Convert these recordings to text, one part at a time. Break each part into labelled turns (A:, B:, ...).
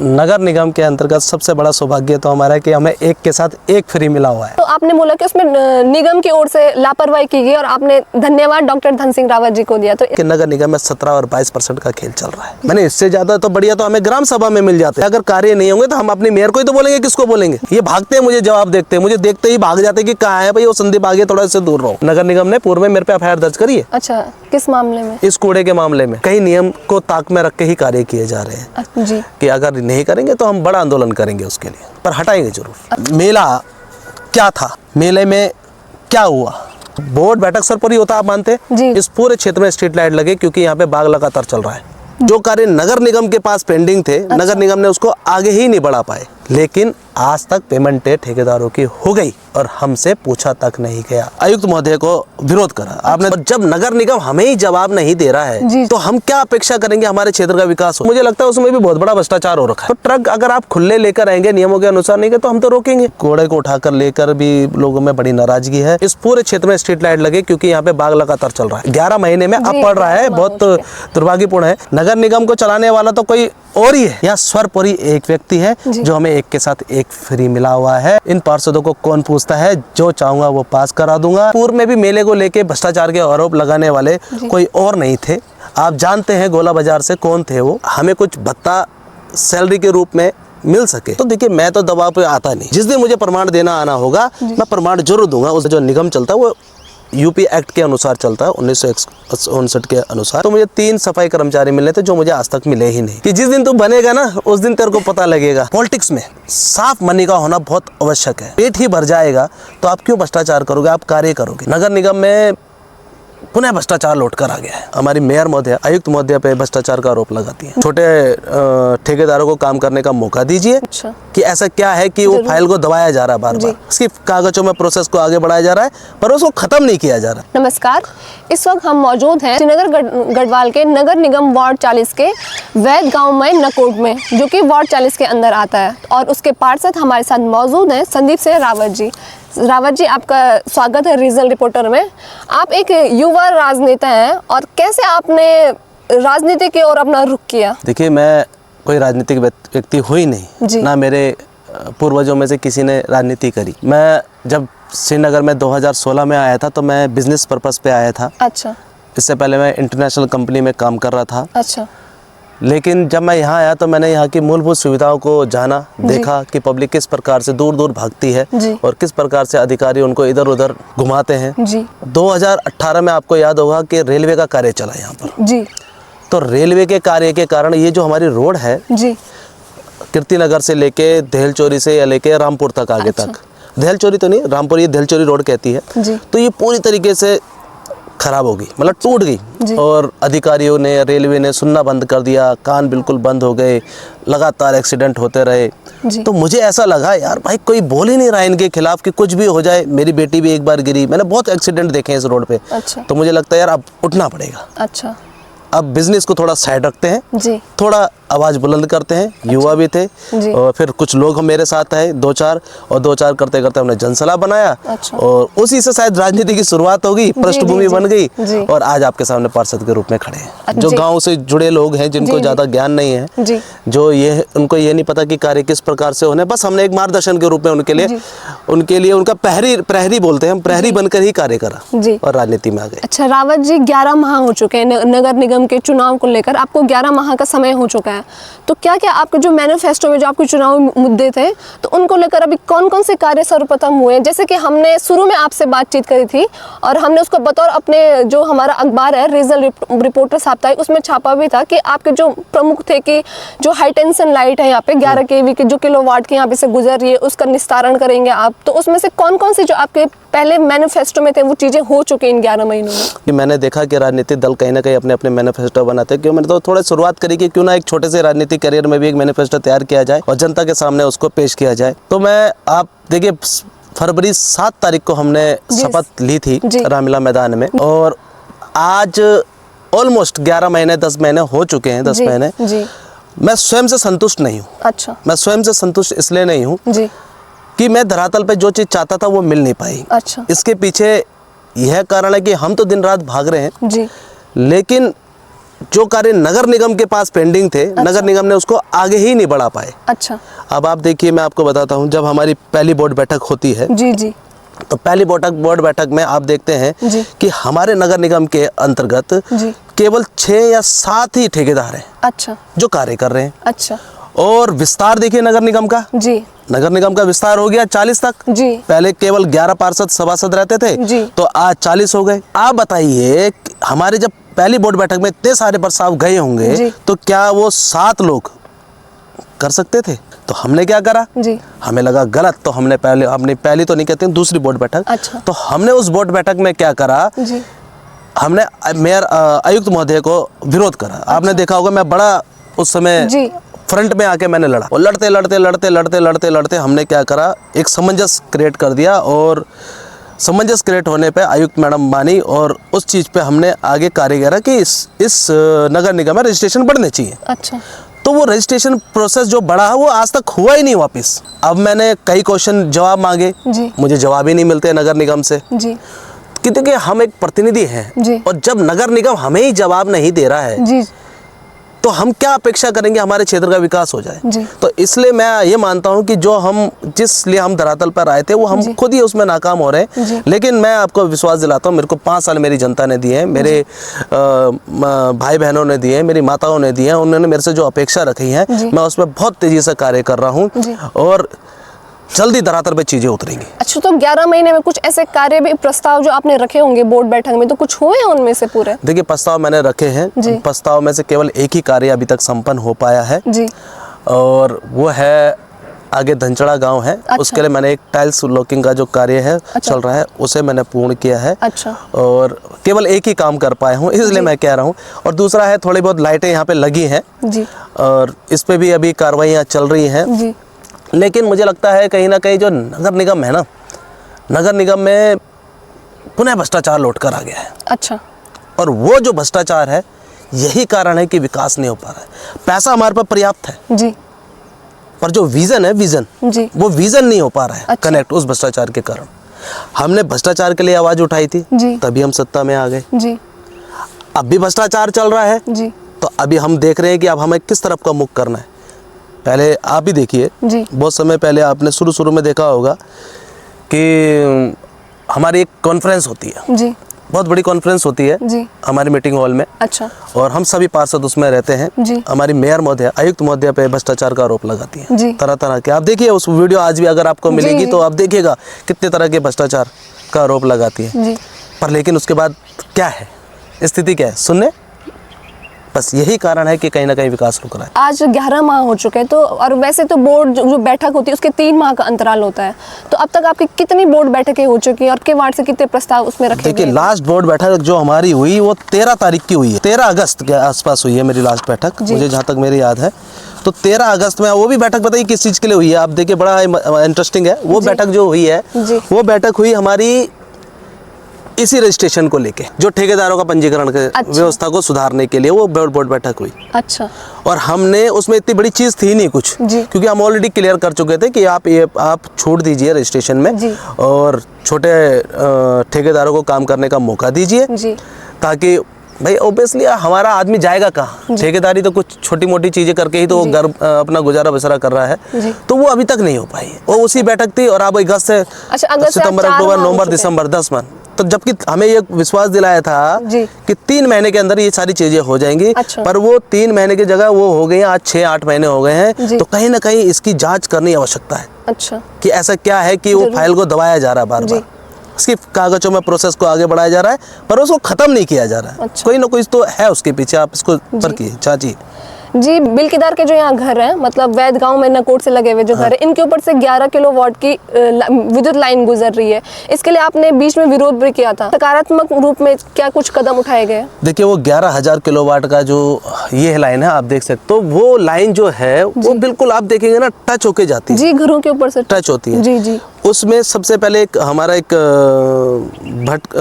A: नगर निगम के अंतर्गत सबसे बड़ा सौभाग्य तो हमारा है कि हमें एक के साथ एक फ्री मिला हुआ है।
B: तो आपने बोला कि उसमें निगम की ओर से लापरवाही की गई और आपने धन्यवाद डॉक्टर धन सिंह रावत जी को दिया। तो
A: कि नगर निगम में 17 और 22% का खेल चल रहा है। मैंने इससे ज्यादा तो बढ़िया तो हमें ग्राम सभा में मिल जाते हैं। अगर कार्य नहीं होंगे तो हम अपनी मेयर को ही तो बोलेंगे, किसको बोलेंगे? ये भागते हैं, मुझे जवाब देखते हैं, मुझे देखते ही भाग जाते हैं कि कहाँ है भाई वो संदीप, आगे थोड़ा से दूर रहो। नगर निगम ने पूर्व में मेरे पे एफआईआर दर्ज करी है।
B: अच्छा, किस मामले में?
A: इस कूड़े के मामले में कई नियम को ताक में रख के ही कार्य किए जा रहे हैं
B: जी,
A: कि अगर नहीं करेंगे तो हम बड़ा आंदोलन करेंगे उसके लिए, पर हटाएंगे जरूर। मेला क्या था, मेले में क्या हुआ? बोर्ड बैठक सर पर ही होता, आप मानते हैं? इस पूरे क्षेत्र में स्ट्रीट लाइट लगे क्योंकि यहाँ पे बाग लगातार चल रहा है। जो कार्य नगर निगम के पास पेंडिंग थे, नगर निगम ने उसको आगे ही नहीं बढ़ा पाए। लेकिन आज तक पेमेंट ठेकेदारों की हो गई और हमसे पूछा तक नहीं गया। आयुक्त महोदय को विरोध करा आपने। जब नगर निगम हमें ही जवाब नहीं दे रहा है तो हम क्या अपेक्षा करेंगे हमारे क्षेत्र का विकास हो? मुझे लगता है उसमें भी बहुत बड़ा भ्रष्टाचार हो रखा है। तो ट्रक अगर आप खुले लेकर आएंगे, नियमों के अनुसार नहीं तो हम तो रोकेंगे। कूड़े को उठाकर लेकर भी लोगों में बड़ी नाराजगी है। इस पूरे क्षेत्र में स्ट्रीट लाइट लगे क्योंकि यहाँ पे बाग लगातार चल रहा है। 11 महीने में अब पड़ रहा है, बहुत दुर्भाग्यपूर्ण है। नगर निगम को चलाने वाला तो कोई और ही है, यहाँ स्वरपुरी एक व्यक्ति है जो हमें एक के साथ एक फ्री मिला हुआ है। इन पार्षदों को कौन पूछता है? जो चाहूंगा वो पास करा दूंगा। पूर्व में भी मेले को लेके भ्रष्टाचार के आरोप लगाने वाले कोई और नहीं थे। आप जानते हैं गोला बाजार से कौन थे वो। हमें कुछ भत्ता सैलरी के रूप में मिल सके तो देखिए, मैं तो दबाव पे आता नहीं। जिस दिन मुझे प्रमाण देना आना होगा मैं प्रमाण जरूर दूंगा। उस जो निगम चलता है वो यूपी एक्ट के अनुसार चलता है, 1959 के अनुसार। तो मुझे 3 सफाई कर्मचारी मिलने थे जो मुझे आज तक मिले ही नहीं। कि जिस दिन तू बनेगा ना उस दिन तेरे को पता लगेगा। पॉलिटिक्स में साफ मनी का होना बहुत आवश्यक है। पेट ही भर जाएगा तो आप क्यों भ्रष्टाचार करोगे? आप कार्य करोगे। नगर निगम में पुनः भ्रष्टाचार लौट कर आ गया है। हमारी मेयर महोदय, आयुक्त महोदय पे भ्रष्टाचार का आरोप लगाती है। छोटे ठेकेदारों को काम करने का मौका दीजिए। कि ऐसा क्या है कि वो फाइल को दबाया जा रहा है बार बार, उसकी कागजों में प्रोसेस को आगे बढ़ाया जा रहा है पर उसको खत्म नहीं किया जा रहा।
B: नमस्कार, इस वक्त हम मौजूद हैं श्रीनगर गढ़वाल के नगर निगम वार्ड 40 के वैद गांव में नकोट में, जो कि वार्ड 40 के अंदर आता है। और उसके पार्षद हमारे साथ मौजूद हैं संदीप सिंह रावत जी। रावत जी, आपका स्वागत है रीजनल रिपोर्टर में। आप एक युवा राजनेता हैं और कैसे आपने राजनीति की ओर अपना रुख किया?
A: देखिए, मैं कोई राजनीतिक व्यक्ति हुई नहीं, ना मेरे पूर्वजों में से किसी ने राजनीति करी। मैं जब श्रीनगर में 2016 में आया था तो मैं बिजनेस पर्पस पे आया था।
B: अच्छा।
A: इससे पहले मैं इंटरनेशनल कंपनी में काम कर रहा था।
B: अच्छा।
A: लेकिन जब मैं यहाँ आया तो मैंने यहाँ की मूलभूत सुविधाओं को जाना, देखा कि पब्लिक किस प्रकार से दूर दूर भागती है और किस प्रकार से अधिकारी उनको इधर उधर घुमाते हैं। 2018 में आपको याद होगा कि रेलवे का कार्य चला यहाँ पर जी। तो रेलवे के कार्य के कारण ये जो हमारी रोड है जी, कीर्तिनगर से लेके धेलचोरी से या लेके रामपुर तक आगे तक, धेलचोरी तो नहीं, रामपुर, ये धेलचोरी रोड कहती है जी। तो ये पूरी तरीके से खराब हो गई, मतलब टूट गई। और अधिकारियों ने, रेलवे ने सुनना बंद कर दिया, कान बिल्कुल बंद हो गए, लगातार एक्सीडेंट होते रहे। तो मुझे ऐसा लगा यार भाई कोई बोल ही नहीं रहा इनके खिलाफ कि कुछ भी हो जाए। मेरी बेटी भी एक बार गिरी, मैंने बहुत एक्सीडेंट देखे हैं इस रोड पे। तो मुझे लगता है यार अब उठना पड़ेगा। अच्छा। अब बिजनेस को थोड़ा साइड रखते हैं जी, थोड़ा आवाज बुलंद करते हैं। युवा भी थे और फिर कुछ लोग मेरे साथ आए, 2-4 करते करते हमने जनसभा बनाया। और उसी से शायद राजनीति की शुरुआत होगी, पृष्ठभूमि बन गई और आज आपके सामने पार्षद के रूप में खड़े हैं। जो गांव से जुड़े लोग हैं, जिनको ज्यादा ज्ञान नहीं है, जो ये उनको ये नहीं पता कि कार्य किस प्रकार से होने, बस हमने एक मार्गदर्शन के रूप में उनके लिए उनका प्रहरी बोलते हैं, हम प्रहरी बनकर ही कार्य करा और राजनीति में आ गए।
B: अच्छा रावत जी, 11 माह हो चुके हैं नगर निगम के चुनाव को लेकर, आपको 11 माह का समय हो चुका है। तो क्या क्या आपके जो मैनिफेस्टो में जो आपके चुनाव मुद्दे थे तो उनको लेकर अभी कौन कौन से कार्य सर्वप्रथम हुए? जैसे कि हमने शुरू में आपसे बातचीत करी थी और हमने उसको बतौर अपने जो हमारा अखबार है रीजनल रिपोर्टर साप्ताहिक, उसमें छापा भी था कि आपके जो प्रमुख थे कि जो हाई टेंशन लाइट है यहाँ पे 11 kV की जो किलोवाट की यहाँ पे से गुजर रही है उसका निस्तारण करेंगे आप। तो उसमें से कौन कौन सी जो आपके पहले मैनिफेस्टो में थे वो चीजें हो चुकी इन 11 महीनों में?
A: मैंने देखा कि राजनीतिक दल कहीं ना कहीं अपने अपने मैनिफेस्टो बनाते हैं। क्यों मैंने तो थोड़ा शुरुआत करी कि क्यों ना एक छोटे से राजनीतिक करियर में भी एक मैनिफेस्टो तैयार किया जाए और जनता के सामने उसको पेश किया जाए। तो मैं आप देखिए फरवरी 7 तारीख को हमने शपथ ली थी रामलीला मैदान में और आज ऑलमोस्ट 11 महीने 10 महीने हो चुके हैं। 10 महीने मैं स्वयं से संतुष्ट नहीं हूँ। अच्छा। मैं स्वयं से संतुष्ट इसलिए नहीं हूँ कि मैं धरातल पे जो चीज चाहता था वो मिल नहीं पाई। अच्छा। इसके पीछे यह कारण है कि हम तो दिन रात भाग रहे हैं जी, लेकिन जो कार्य नगर निगम के पास पेंडिंग थे, नगर निगम ने उसको आगे ही नहीं बढ़ा पाए।
B: अच्छा।
A: अब आप देखिए, मैं आपको बताता हूँ, जब हमारी पहली बोर्ड बैठक होती है
B: जी जी,
A: तो पहली बोर्ड बैठक में आप देखते हैं कि हमारे नगर निगम के अंतर्गत केवल 6 या 7 ही ठेकेदार हैं।
B: अच्छा।
A: जो कार्य कर रहे हैं।
B: अच्छा।
A: और विस्तार देखिए नगर निगम का।
B: जी।
A: नगर निगम का विस्तार हो गया 40 तक।
B: जी।
A: पहले केवल 11 पार्षद सभासद रहते थे
B: जी।
A: तो आज 40 हो गए। आप बताइए, हमारे जब पहली बोर्ड बैठक में इतने सारे प्रस्ताव गए होंगे तो क्या वो 7 लोग कर सकते थे? तो हमने क्या करा जी? हमें लगा गलत, तो हमने पहली तो नहीं कहते, दूसरी बोर्ड बैठक।
B: अच्छा।
A: तो हमने उस बोर्ड बैठक में क्या करा जी? हमने मेयर आयुक्त महोदय को विरोध करा। अच्छा। आपने देखा होगा, मैं बड़ा उस समय फ्रंट में आके मैंने लड़ा, और लड़ते हमने क्या करा, एक सामंजस्य क्रिएट कर दिया, और सामंजस्य क्रिएट होने पे आयुक्त मैडम मानी, और उस चीज़ पे हमने आगे कार्य करा कि इस नगर निगम में रजिस्ट्रेशन बढ़ने चाहिए। अच्छा। तो वो रजिस्ट्रेशन प्रोसेस जो बढ़ा है वो आज तक हुआ ही नहीं वापस। अब मैंने कई क्वेश्चन जवाब मांगे जी, मुझे जवाब ही नहीं मिलते नगर निगम से जी, क्योंकि हम एक प्रतिनिधि हैं, और जब नगर निगम हमें ही जवाब नहीं दे रहा है जी, तो हम क्या अपेक्षा करेंगे हमारे क्षेत्र का विकास हो जाए जी। तो इसलिए मैं ये मानता हूं कि जो हम जिस लिए हम धरातल पर आए थे वो हम खुद ही उसमें नाकाम हो रहे हैं। लेकिन मैं आपको विश्वास दिलाता हूं, मेरे को 5 साल मेरी जनता ने दिए हैं, मेरे भाई बहनों ने दिए हैं, मेरी माताओं ने दिए हैं, उन्होंने मेरे से जो अपेक्षा रखी है मैं उसमें बहुत तेजी से कार्य कर रहा हूँ, और जल्दी धरातल पे चीजें उतरेंगी।
B: अच्छा, तो 11 महीने में कुछ ऐसे कार्य भी प्रस्ताव जो आपने रखे होंगे बोर्ड बैठक में, तो कुछ हुए हैं उनमें से पूरे?
A: देखिए, प्रस्ताव मैंने रखे हैं, प्रस्ताव में से केवल एक ही कार्य अभी तक संपन्न हो पाया है जी, और वो है आगे धनचड़ा गांव है। अच्छा। उसके लिए मैंने एक टाइल्स लॉकिंग का जो कार्य है चल रहा है उसे मैंने पूर्ण किया है। अच्छा। और केवल एक ही काम कर पाया हूँ, इसलिए मैं कह रहा हूँ। और दूसरा है, थोड़ी बहुत लाइटें यहाँ पे लगी हैं जी, और इस पे भी अभी कार्रवाइयाँ चल रही हैं जी। लेकिन मुझे लगता है कहीं ना कहीं जो नगर निगम है ना, नगर निगम में पुनः भ्रष्टाचार लौट कर आ गया है। अच्छा। और वो जो भ्रष्टाचार है यही कारण है कि विकास नहीं हो पा रहा है। पैसा हमारे पास पर्याप्त है जी, पर जो विजन है जी, वो विजन नहीं हो पा रहा है। अच्छा। कनेक्ट उस भ्रष्टाचार के कारण। हमने भ्रष्टाचार के लिए आवाज उठाई थी जी, तभी हम सत्ता में आ गए जी। अब भी भ्रष्टाचार चल रहा है जी, तो अभी हम देख रहे हैं कि अब हमें किस तरफ का मुख करना है। पहले आप ही देखिए, बहुत समय पहले आपने शुरू में देखा होगा कि हमारी एक कॉन्फ्रेंस होती है जी, बहुत बड़ी कॉन्फ्रेंस होती है जी, हमारी मीटिंग हॉल में। अच्छा। और हम सभी पार्षद उसमें रहते हैं जी। हमारी मेयर महोदया, आयुक्त महोदया पे भ्रष्टाचार का आरोप लगाती है तरह तरह के। आप देखिए उस वीडियो आज भी अगर आपको मिलेगी तो आप देखिएगा कितने तरह के भ्रष्टाचार का आरोप लगाती है जी। पर लेकिन उसके बाद क्या है, स्थिति क्या है सुनने, बस यही कारण है कि कहीं ना कहीं विकास रुक रहा है।
B: आज 11 माह हो चुके हैं, तो और वैसे तो बोर्ड जो बैठक होती है उसके 3 माह का अंतराल होता है, तो अब तक आपकी कितनी बोर्ड बैठकें हो चुकी हैं और के वार्ड से कितने प्रस्ताव उसमें रखे?
A: देखिए, लास्ट बोर्ड बैठक जो हमारी हुई वो 13 तारीख की हुई है, 13 अगस्त के आसपास हुई है मेरी लास्ट बैठक, मुझे जहाँ तक मेरी याद है। तो 13 अगस्त में वो भी बैठक बताइए किस चीज़ के लिए हुई है। आप देखिए, बड़ा इंटरेस्टिंग है। वो बैठक जो हुई है वो बैठक हुई हमारी इसी रजिस्ट्रेशन को लेके, जो ठेकेदारों का पंजीकरण के व्यवस्था को सुधारने के लिए वो बोर्ड बैठक हुई। अच्छा। और हमने उसमें इतनी बड़ी चीज थी नहीं कुछ, क्योंकि हम ऑलरेडी क्लियर कर चुके थे कि आप छूट दीजिए रजिस्ट्रेशन में और छोटे ठेकेदारों को काम करने का मौका दीजिए, ताकि भाई ऑब्वियसली हमारा आदमी जाएगा कहाँ, ठेकेदारी तो कुछ छोटी मोटी चीजें करके ही तो वो घर अपना गुजारा बसरा कर रहा है, तो वो अभी तक नहीं हो पाई। वो उसी बैठक थी और अब अगस्त से सितंबर, अक्टूबर, नवंबर, दिसंबर 10 मंथ, तो जबकि हमें ये विश्वास दिलाया था कि 3 महीने के अंदर ये सारी चीजें हो जाएंगी। अच्छा। पर वो 3 महीने की जगह वो हो गई, आज 6-8 महीने हो गए हैं। तो कहीं ना कहीं इसकी जांच करनी आवश्यकता है। अच्छा। कि ऐसा क्या है कि वो फाइल को दबाया जा रहा है बार बार, इसकी कागजों में प्रोसेस को आगे बढ़ाया जा रहा है, पर उसको खत्म नहीं किया जा रहा है। अच्छा। कोई ना कोई तो है उसके पीछे, आप इसको परखिए। चाची
B: जी, बिलकीदार के जो यहाँ घर है, मतलब वैद गांव में नकोट से लगे हुए जो घर है, इनके ऊपर से 11 किलोवाट की विद्युत लाइन गुजर रही है। इसके लिए आपने बीच में विरोध भी किया था, सकारात्मक रूप में क्या कुछ कदम उठाए गए?
A: देखिए, वो 11,000 किलोवाट का जो ये लाइन है, आप देख सकते, तो वो लाइन जो है वो बिल्कुल आप देखेंगे ना टच होके जाती है जी, घरों के ऊपर से टच होती है जी जी। उसमें सबसे पहले एक हमारा एक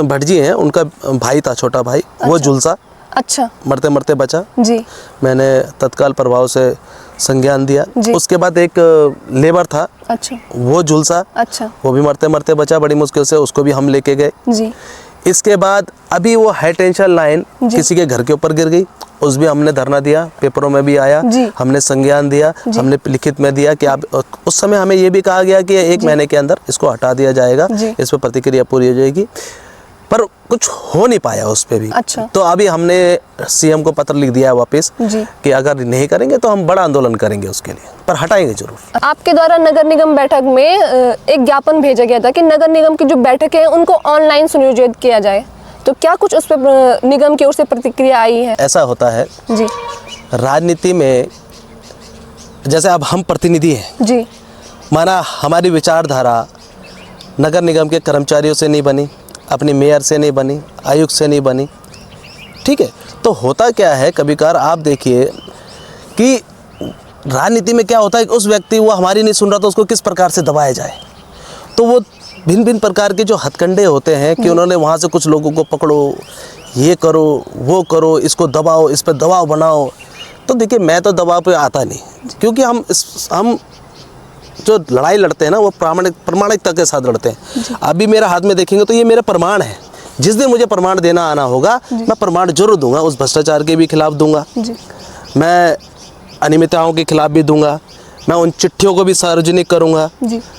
A: भटजी है, उनका भाई था, छोटा भाई। अच्छा। वो झुलसा, अच्छा, मरते मरते बचा जी। मैंने तत्काल प्रभाव से संज्ञान दिया। उसके बाद एक लेबर था, अच्छा, वो झुलसा, अच्छा, वो भी मरते मरते बचा बड़ी मुश्किल से, उसको भी हम लेके गए जी। इसके बाद अभी वो हाई टेंशन लाइन किसी के घर के ऊपर गिर गई, उस भी हमने धरना दिया, पेपरों में भी आया, हमने संज्ञान दिया, हमने लिखित में दिया कि आप, उस समय हमें ये भी कहा गया कि 1 महीने के अंदर इसको हटा दिया जाएगा, इस पर प्रतिक्रिया पूरी हो जाएगी, पर कुछ हो नहीं पाया उस पे भी।
B: अच्छा।
A: तो अभी हमने सीएम को पत्र लिख दिया है वापस कि अगर नहीं करेंगे तो हम बड़ा आंदोलन करेंगे उसके लिए, पर हटाएंगे जरूर।
B: आपके द्वारा नगर निगम बैठक में एक ज्ञापन भेजा गया था कि नगर निगम की जो बैठक है उनको ऑनलाइन सुनियोजित किया जाए, तो क्या कुछ उस पर निगम की ओर से प्रतिक्रिया आई है?
A: ऐसा होता है
B: जी,
A: राजनीति में, जैसे अब हम प्रतिनिधि हैं
B: जी,
A: माना हमारी विचारधारा नगर निगम के कर्मचारियों से नहीं बनी, अपनी मेयर से नहीं बनी, आयुक्त से नहीं बनी, ठीक है। तो होता क्या है, कभी कभार आप देखिए कि राजनीति में क्या होता है कि उस व्यक्ति वो हमारी नहीं सुन रहा तो उसको किस प्रकार से दबाया जाए, तो वो भिन्न भिन्न प्रकार के जो हथकंडे होते हैं कि उन्होंने वहाँ से कुछ लोगों को पकड़ो, ये करो, वो करो, इसको दबाओ, इस पर दबाव बनाओ। तो देखिए मैं तो दबाव पे आता नहीं, क्योंकि हम जो लड़ाई लड़ते हैं ना वो प्रामाणिकता के साथ लड़ते हैं। अभी मेरे हाथ में देखेंगे तो ये मेरा प्रमाण है, जिस दिन मुझे प्रमाण देना आना होगा मैं प्रमाण जरूर दूंगा, उस भ्रष्टाचार के भी खिलाफ दूंगा, मैं अनियमितताओं के खिलाफ भी दूंगा, मैं उन चिट्ठियों को भी सार्वजनिक करूंगा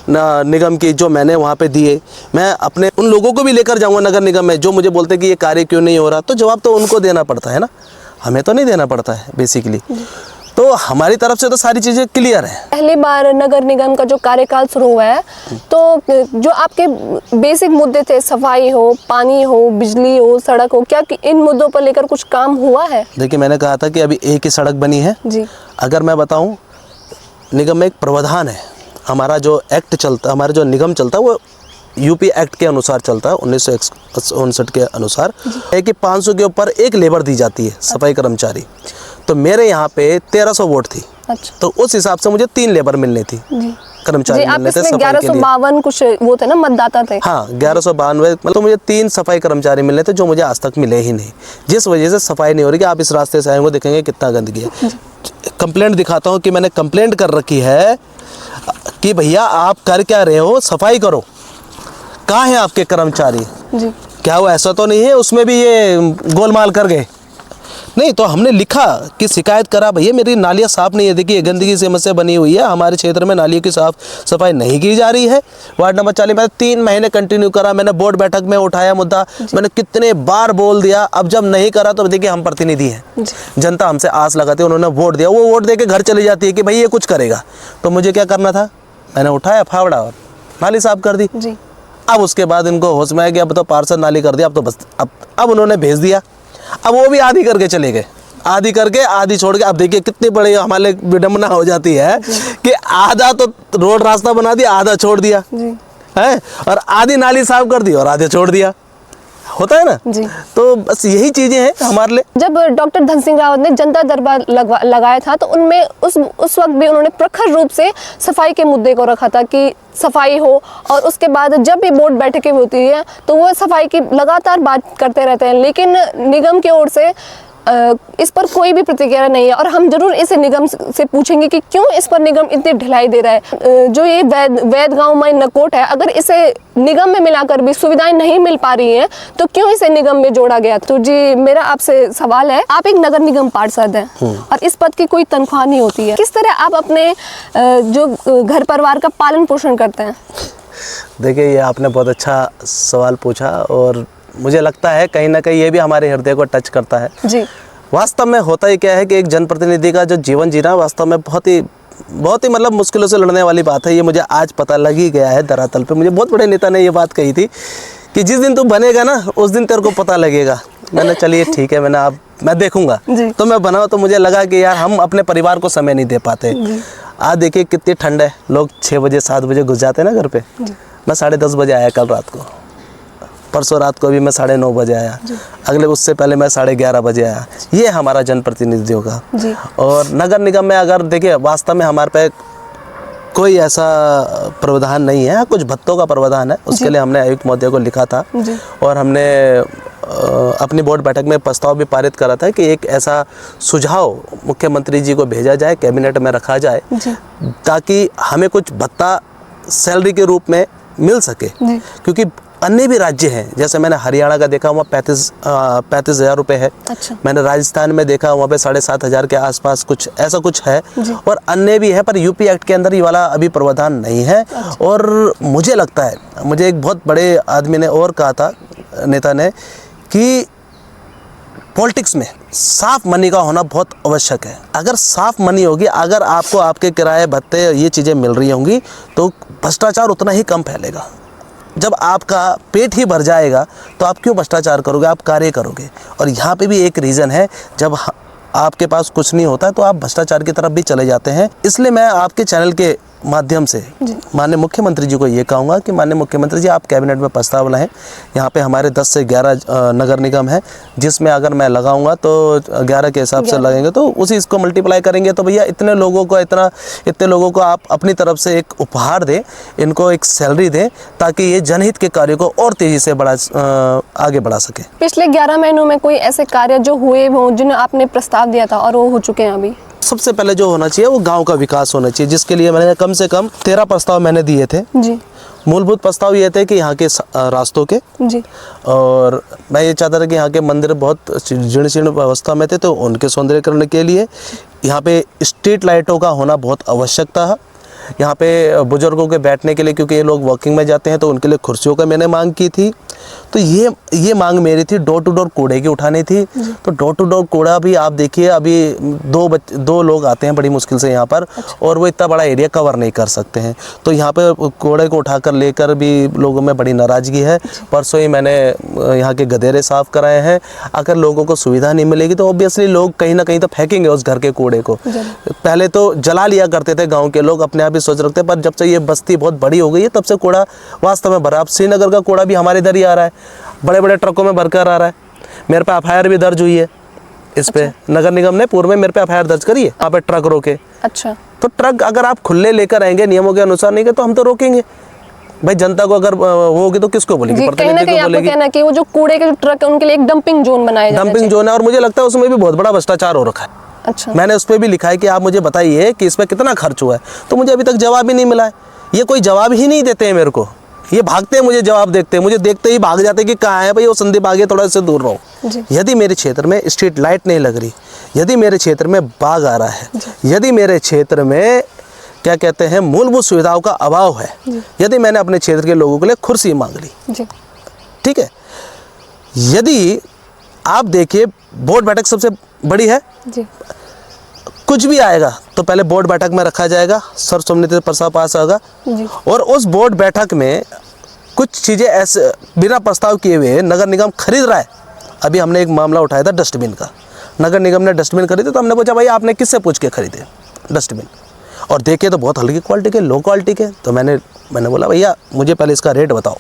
A: ना, निगम की जो मैंने वहाँ पे दिए, मैं अपने उन लोगों को भी लेकर जाऊंगा नगर निगम में जो मुझे बोलते कि ये कार्य क्यों नहीं हो रहा, तो जवाब तो उनको देना पड़ता है ना, हमें तो नहीं देना पड़ता है बेसिकली। तो हमारी तरफ से तो सारी चीज़ें क्लियर हैं।
B: पहली बार नगर निगम का जो कार्यकाल शुरू हुआ है, तो जो आपके बेसिक मुद्दे थे, सफाई हो, पानी हो, बिजली हो, सड़क हो, क्या इन मुद्दों पर लेकर कुछ काम हुआ है? देखिए
A: मैंने कहा था कि अभी एक ही सड़क बनी है
B: जी।
A: अगर मैं बताऊं, निगम में एक प्रावधान है, हमारा जो एक्ट चलता, हमारा जो निगम चलता है वो यूपी एक्ट के अनुसार चलता है, 1959 के अनुसार है कि 500 के ऊपर एक लेबर दी जाती है सफाई कर्मचारी। तो मेरे यहाँ पे 1300 वोट थी।
B: अच्छा।
A: तो उस हिसाब से मुझे 3 लेबर मिलने थी, कर्मचारी मिलने थे सफाई के लिए।
B: 1152 कुछ वो थे ना, मतदाता थे।
A: हाँ 1192, मतलब तो मुझे 3 सफाई कर्मचारी मिलने थे जो मुझे आज तक मिले ही नहीं, जिस वजह से सफाई नहीं हो रही। कि आप इस रास्ते से आएंगे देखेंगे कितना गंदगी है। कंप्लेंट दिखाता हूँ कि मैंने कंप्लेंट कर रखी है कि भैया आप कर क्या रहे हो, सफाई करो, कहाँ हैं आपके कर्मचारी
B: जी।
A: क्या वो ऐसा तो नहीं है उसमें भी ये गोलमाल कर गए? नहीं, तो हमने लिखा कि शिकायत करा, भैया मेरी नालियाँ साफ़ नहीं है, देखिए गंदगी की समस्या बनी हुई है, हमारे क्षेत्र में नालियों की साफ सफाई नहीं की जा रही है। वार्ड नंबर 40 में 3 महीने कंटिन्यू करा, मैंने बोर्ड बैठक में उठाया मुद्दा, मैंने कितने बार बोल दिया, अब जब नहीं करा तो देखिए हम प्रतिनिधि हैं, जनता हमसे आस लगाती है, उन्होंने वोट दिया, वो वोट दे के घर चली जाती है कि भाई ये कुछ करेगा, तो मुझे क्या करना था, मैंने उठाया फावड़ा और नाली साफ कर दी। अब उसके बाद इनको होश में आया कि अब तो पार्षद नाली कर दिया, अब तो बस अब उन्होंने भेज दिया, अब वो भी आधी करके चले गए, आधी करके आधी छोड़ के। अब देखिए कितनी बड़ी हमारे विडंबना हो जाती है कि आधा तो रोड रास्ता बना दिया, आधा छोड़ दिया है, और आधी नाली साफ कर दी और आधे छोड़ दिया, होता है ना जी। तो बस यही चीजें हैं हमारे लिए।
B: जब डॉक्टर धन सिंह रावत ने जनता दरबार लगाया था तो उनमें उस वक्त भी उन्होंने प्रखर रूप से सफाई के मुद्दे को रखा था कि सफाई हो, और उसके बाद जब भी बोर्ड बैठकें होती है तो वो सफाई की लगातार बात करते रहते हैं, लेकिन निगम की ओर से इस पर कोई भी प्रतिक्रिया नहीं है। और हम जरूर इसे निगम से पूछेंगे कि क्यों इस पर निगम इतनी ढिलाई दे रहा है। जो ये वैद गांव में नकोट है, अगर इसे निगम में मिलाकर भी सुविधाएं नहीं मिल पा रही हैं तो क्यों इसे निगम में जोड़ा गया? तो जी मेरा आपसे सवाल है, आप एक नगर निगम पार्षद हैं और इस पद की कोई तनख्वाह नहीं होती है, किस तरह आप अपने जो घर परिवार का पालन पोषण करते हैं?
A: देखिए ये आपने बहुत अच्छा सवाल पूछा, और मुझे लगता है कहीं ना कहीं ये भी हमारे हृदय को टच करता है जी। वास्तव में होता ही क्या है कि एक जनप्रतिनिधि का जो जीवन जीना वास्तव में बहुत ही मतलब मुश्किलों से लड़ने वाली बात है। ये मुझे आज पता लग ही गया है धरातल पे। मुझे बहुत बड़े नेता ने ये बात कही थी कि जिस दिन तू बनेगा ना उस दिन तेरे को पता लगेगा। मैंने चलिए ठीक है, मैं देखूंगा। तो मैं बना तो मुझे लगा कि यार हम अपने परिवार को समय नहीं दे पाते। आज देखिए कितनी ठंड है, लोग 6 बजे 7 बजे घुस जाते हैं ना घर पे। मैं 10:30 बजे आया कल रात को, परसों रात को भी मैं 9:30 बजे आया, अगले उससे पहले मैं 11:30 बजे आया। ये हमारा जनप्रतिनिधियों का। और नगर निगम में अगर देखिए वास्तव में हमारे पे कोई ऐसा प्रावधान नहीं है, कुछ भत्तों का प्रावधान है। उसके लिए हमने आयुक्त महोदय को लिखा था और हमने अपनी बोर्ड बैठक में प्रस्ताव भी पारित करा था कि एक ऐसा सुझाव मुख्यमंत्री जी को भेजा जाए, कैबिनेट में रखा जाए, ताकि हमें कुछ भत्ता सैलरी के रूप में मिल सके। क्योंकि अन्य भी राज्य हैं, जैसे मैंने हरियाणा का देखा, वहाँ 35,000 रुपये है।
B: अच्छा।
A: मैंने राजस्थान में देखा, वहाँ पे 7,500 के आसपास कुछ ऐसा कुछ है, और अन्य भी है, पर यूपी एक्ट के अंदर ये वाला अभी प्रावधान नहीं है।
B: अच्छा।
A: और मुझे लगता है, मुझे एक बहुत बड़े आदमी ने और कहा था, नेता ने, कि पॉलिटिक्स में साफ मनी का होना बहुत आवश्यक है। अगर साफ मनी होगी, अगर आपको आपके किराए भत्ते ये चीज़ें मिल रही होंगी, तो भ्रष्टाचार उतना ही कम फैलेगा। जब आपका पेट ही भर जाएगा तो आप क्यों भ्रष्टाचार करोगे, आप कार्य करोगे। और यहाँ पे भी एक रीज़न है, जब आपके पास कुछ नहीं होता तो आप भ्रष्टाचार की तरफ भी चले जाते हैं। इसलिए मैं आपके चैनल के माध्यम से माननीय मुख्यमंत्री जी को ये कहूँगा कि माननीय मुख्यमंत्री जी, आप कैबिनेट में प्रस्ताव लाएं। यहाँ पे हमारे 10 से 11 नगर निगम है, जिसमें अगर मैं लगाऊंगा तो 11 के हिसाब से लगेंगे, तो उसी इसको मल्टीप्लाई करेंगे तो भैया इतने लोगों को आप अपनी तरफ से एक उपहार दें, इनको एक सैलरी दें, ताकि ये जनहित के कार्य को और तेज़ी से आगे बढ़ा सके।
B: पिछले 11 महीनों में कोई ऐसे कार्य जो हुए हों, जिन्हें आपने प्रस्ताव दिया था और वो हो चुके हैं अभी?
A: सबसे पहले जो होना चाहिए वो गांव का विकास होना चाहिए, जिसके लिए मैंने कम से कम 13 प्रस्ताव मैंने दिए थे
B: जी।
A: मूलभूत प्रस्ताव ये थे कि यहाँ के रास्तों के
B: जी,
A: और मैं ये चाहता था कि यहाँ के मंदिर बहुत जीर्ण शीर्ण अवस्था में थे, तो उनके सौंदर्यीकरण के लिए यहाँ पे स्ट्रीट लाइटों का होना बहुत आवश्यक था। यहाँ पे बुजुर्गों के बैठने के लिए, क्योंकि ये लोग वॉकिंग में जाते हैं, तो उनके लिए कुर्सियों का मैंने मांग की थी। तो ये मांग मेरी थी। डोर टू डोर कूड़े की उठानी थी, तो डोर टू डोर कूड़ा भी आप देखिए, अभी दो लोग आते हैं बड़ी मुश्किल से यहाँ पर, और वो इतना बड़ा एरिया कवर नहीं कर सकते हैं। तो यहाँ पे कूड़े को उठाकर लेकर भी लोगों में बड़ी नाराज़गी है। परसों ही मैंने यहाँ के गधेरे साफ़ कराए हैं। अगर लोगों को सुविधा नहीं मिलेगी तो ऑब्वियसली लोग कहीं ना कहीं तो फेंकेंगे उस घर के कूड़े को। पहले तो जला लिया करते थे गाँव के लोग, अपने आप ही सोच रखते, पर जब से ये बस्ती बहुत बड़ी हो गई है, तब से कूड़ा वास्तव में भरा। अब श्रीनगर का कूड़ा भी हमारे इधर ही आ रहा है, बड़े बड़े ट्रकों में भरकर आ रहा है। मेरे पे एफआईआर भी दर्ज हुई है इस पे। नगर निगम ने पूर्व में मेरे पे एफआईआर दर्ज करी है, वहाँ पे ट्रक रोके।
B: अच्छा।
A: तो ट्रक अगर आप खुले लेकर आएंगे, नियमों के अनुसार नहीं, तो हम तो रोकेंगे भाई। जनता को अगर होगी तो किसको बोलेंगे?
B: कहीं ना कहीं आपको कहना कि वो जो कूड़े के जो ट्रक है उनके लिए एक डंपिंग जोन बनाया जाना चाहिए। डंपिंग
A: जोन है, और मुझे लगता है उसमें भी बहुत बड़ा भ्रष्टाचार हो रखा है।
B: अच्छा।
A: मैंने उस पर भी लिखा है कि आप मुझे बताइए कि इसमें कितना खर्च हुआ है, तो मुझे अभी तक जवाब ही नहीं मिला है। ये कोई जवाब ही नहीं देते हैं मेरे को, ये भागते हैं मुझे जवाब देखते हैं, मुझे देखते ही भाग जाते हैं कि कहाँ है भाई वो संदीप, आगे थोड़ा से दूर रहो। यदि मेरे क्षेत्र में स्ट्रीट लाइट नहीं लग रही, यदि मेरे क्षेत्र में बाग आ रहा है, यदि मेरे क्षेत्र में क्या कहते हैं मूलभूत सुविधाओं का अभाव है, यदि मैंने अपने क्षेत्र के लोगों के लिए कुर्सी मांग ली, ठीक है, यदि आप देखिए बोर्ड बैठक सबसे बड़ी है, कुछ भी आएगा तो पहले बोर्ड बैठक में रखा जाएगा, सर्वसम्मति प्रस्ताव पास होगा, और उस बोर्ड बैठक में कुछ चीज़ें ऐसे बिना प्रस्ताव किए हुए नगर निगम खरीद रहा है। अभी हमने एक मामला उठाया था डस्टबिन का, नगर निगम ने डस्टबिन खरीदे, तो हमने पूछा भाई आपने किससे पूछ के खरीदे डस्टबिन, और देखे तो बहुत हल्की क्वालिटी के, लो क्वालिटी के। तो मैंने बोला भैया मुझे पहले इसका रेट बताओ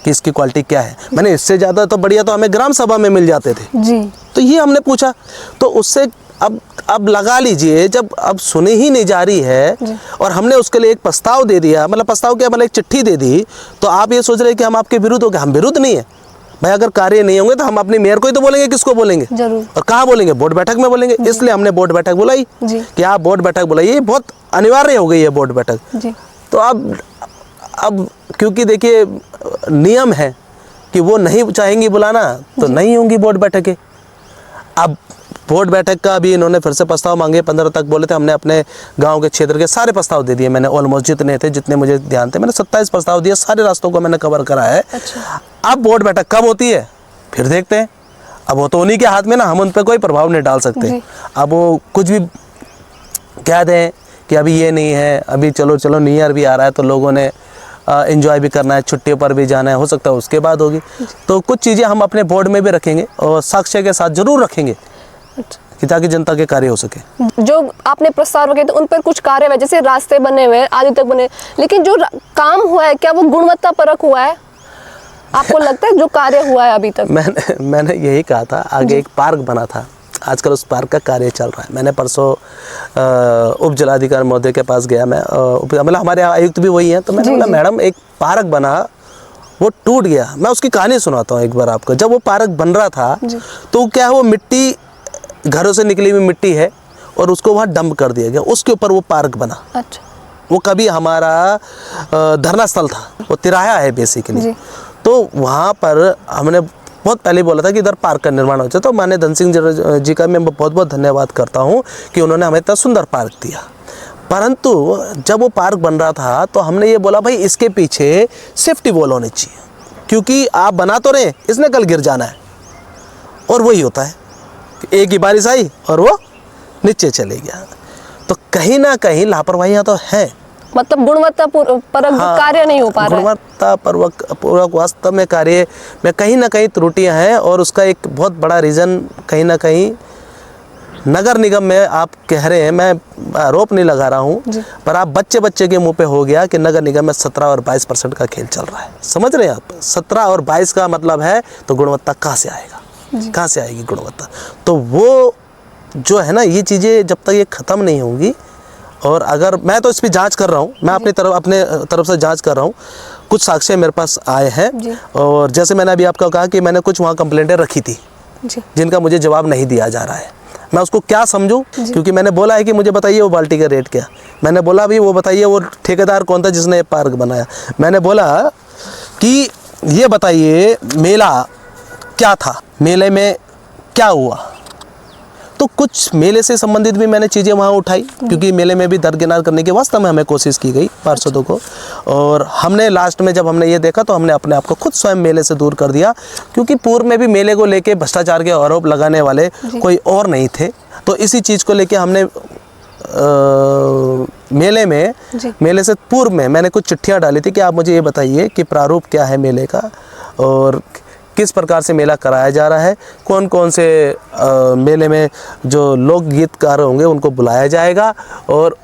A: कि इसकी क्वालिटी क्या है। मैंने इससे ज़्यादा तो बढ़िया तो हमें ग्राम सभा में मिल जाते थे जी। तो ये हमने पूछा, तो उससे अब लगा लीजिए, जब अब सुनी ही नहीं जा रही है और हमने उसके लिए एक प्रस्ताव दे दिया, मतलब प्रस्ताव क्या, मतलब एक चिट्ठी दे दी, तो आप ये सोच रहे हैं कि हम आपके विरुद्ध हो गए। हम विरुद्ध नहीं है भाई, अगर कार्य नहीं होंगे तो हम अपने मेयर को ही तो बोलेंगे, किसको बोलेंगे जरूर, और कहाँ बोलेंगे, बोर्ड बैठक में बोलेंगे। इसलिए हमने बोर्ड बैठक बुलाई कि आप बोर्ड बैठक बुलाइए, बहुत अनिवार्य हो गई है बोर्ड बैठक। तो अब क्योंकि देखिए नियम है कि वो नहीं चाहेंगी बुलाना, तो नहीं होंगी बोर्ड बैठकें। अब बोर्ड बैठक का भी इन्होंने फिर से प्रस्ताव मांगे, 15 तक बोले थे। हमने अपने गांव के क्षेत्र के सारे प्रस्ताव दे दिए मैंने, ऑलमोस्ट जितने मुझे ध्यान थे, मैंने 27 प्रस्ताव दिए, सारे रास्तों को मैंने कवर करा है। अच्छा। अब बोर्ड बैठक कब होती है फिर देखते हैं। अब वो तो उन्हीं के हाथ में ना, हम उन पर कोई प्रभाव नहीं डाल सकते। अब वो कुछ भी कह दें कि अभी ये नहीं है, अभी चलो न्यू ईयर भी आ रहा है तो लोगों ने एंजॉय भी करना है, छुट्टियों पर भी जाना है, हो सकता है उसके बाद होगी। तो कुछ चीज़ें हम अपने बोर्ड में भी रखेंगे और साक्ष्य के साथ जरूर रखेंगे कि ताकि जनता के कार्य हो सके। जो आपने प्रस्ताव रखे थे उन पर कुछ कार्य हुए, जैसे रास्ते बने हुए आदि तक बने, लेकिन जो काम हुआ है क्या वो गुणवत्ता परक हुआ है? आपको लगता है जो कार्य हुआ है अभी तक? मैंने यही कहा था। आगे एक पार्क बना था, आजकल उस पार्क का कार्य चल रहा है। मैंने परसों उप जिलाधिकारी महोदय के पास गया, मैं मतलब हमारे आयुक्त भी वही हैं, तो मैंने बोला मैडम एक पार्क बना, वो टूट गया। मैं उसकी कहानी सुनाता हूँ एक बार आपको। जब वो पार्क बन रहा था तो क्या है, वो मिट्टी, घरों से निकली हुई मिट्टी है और उसको वहाँ डंप कर दिया गया, उसके ऊपर वो पार्क बना। अच्छा। वो कभी हमारा धरना स्थल था, वो तिराया है बेसिकली। तो वहाँ पर हमने बहुत पहले बोला था कि इधर पार्क का निर्माण हो जाए, तो माननीय धन सिंह जी का मैं बहुत बहुत धन्यवाद करता हूँ कि उन्होंने हमें इतना सुंदर पार्क दिया। परंतु जब वो पार्क बन रहा था तो हमने ये बोला भाई इसके पीछे सेफ्टी वॉल होनी चाहिए, क्योंकि आप बना तो रहे, इसने कल गिर जाना है। और वही होता है, एक ही बारिश आई और वो नीचे चले गया। तो कहीं ना कहीं लापरवाहियाँ तो हैं,
B: मतलब गुणवत्ता परक कार्य नहीं हो पा रहा है।
A: गुणवत्ता पूर्वक वास्तव में कार्य में कहीं ना कहीं त्रुटियां हैं, और उसका एक बहुत बड़ा रीज़न कहीं ना कहीं नगर निगम में आप कह रहे हैं, मैं आरोप नहीं लगा रहा हूं, पर आप बच्चे के मुंह पे हो गया कि नगर निगम में 17 और 22% का खेल चल रहा है। समझ रहे हैं आप? 17 और 22 का मतलब है, तो गुणवत्ता कहाँ से आएगा, कहाँ से आएगी गुणवत्ता? तो वो जो है ना, ये चीज़ें जब तक ये ख़त्म नहीं होंगी, और अगर मैं तो इस पर जांच कर रहा हूँ, मैं अपने तरफ से जांच कर रहा हूँ। कुछ साक्ष्य मेरे पास आए हैं, और जैसे मैंने अभी आपको कहा कि मैंने कुछ वहाँ कंप्लेंटें रखी थी जिनका मुझे जवाब नहीं दिया जा रहा है। मैं उसको क्या समझूं, क्योंकि मैंने बोला है कि मुझे बताइए वो बाल्टी का रेट क्या। मैंने बोला भी वो बताइए वो ठेकेदार कौन था जिसने ये पार्क बनाया। मैंने बोला कि ये बताइए मेला क्या था, मेले में क्या हुआ। तो कुछ मेले से संबंधित भी मैंने चीज़ें वहाँ उठाई, क्योंकि मेले में भी दरकिनार करने की वास्तव में हमें कोशिश की गई पार्षदों को। और हमने लास्ट में जब हमने ये देखा तो हमने अपने आप को खुद स्वयं मेले से दूर कर दिया, क्योंकि पूर्व में भी मेले को लेके भ्रष्टाचार के आरोप लगाने वाले कोई और नहीं थे। तो इसी चीज़ को लेके हमने मेले से पूर्व में मैंने कुछ चिट्ठियाँ डाली थी कि आप मुझे ये बताइए कि प्रारूप क्या है मेले का, और किस प्रकार से मेला कराया जा रहा है, कौन कौन से मेले में जो लोक गीतकार होंगे उनको बुलाया जाएगा, और